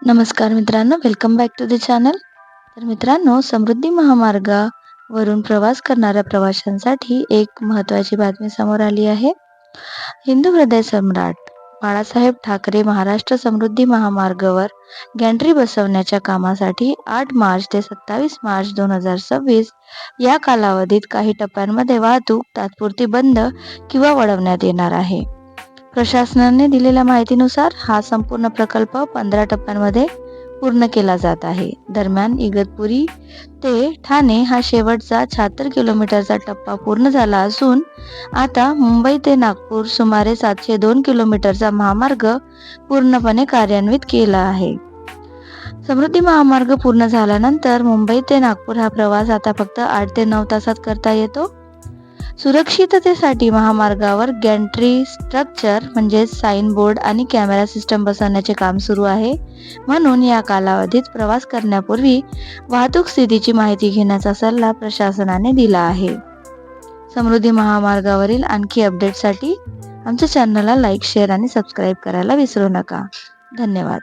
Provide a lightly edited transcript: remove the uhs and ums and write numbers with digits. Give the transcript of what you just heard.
नमस्कार मित्रांनो, welcome back to the channel. तर मित्रांनो, समृद्धी महामार्गावरून प्रवास करणाऱ्या प्रवाशांसाठी एक महत्त्वाची बातमी समोर आली आहे. हिंदू हृदय सम्राट बाळासाहेब ठाकरे महाराष्ट्र समृद्धी महामार्गावर गॅन्ट्री बसवण्याच्या कामासाठी 8 मार्च ते 27 मार्च 2026 या कालावधीत काही टप्प्यांमध्ये वाहतूक तात्पुरती बंद किंवा वळवण्यात येणार आहे. प्रशासनाने दिलेल्या माहितीनुसार हा संपूर्ण प्रकल्प 15 टप्प्यांमध्ये पूर्ण केला जात आहे. दरम्यान इगतपुरी ते ठाणे हा शेवटचा 76 किलोमीटरचा टप्पा पूर्ण झाला असून आता मुंबई ते नागपूर सुमारे 702 किलोमीटरचा महामार्ग पूर्णपणे कार्यान्वित केला आहे. समृद्धी महामार्ग पूर्ण झाल्यानंतर मुंबई ते नागपूर हा प्रवास आता फक्त 8 ते 9 तासात करता येतो. सुरक्षिततेसाठी महामार्गावर गॅन्ट्री स्ट्रक्चर म्हणजे साइन बोर्ड आणि कॅमेरा सिस्टम बसवण्याचे काम सुरू आहे. म्हणून या कालावधीत प्रवास करण्यापूर्वी वाहतूक स्थितीची माहिती घेण्याचा सल्ला प्रशासनाने दिला आहे. समृद्धी महामार्गावरील आणखी अपडेटसाठी आमच्या चॅनलला लाईक, शेअर आणि सबस्क्राईब करायला विसरू नका. धन्यवाद.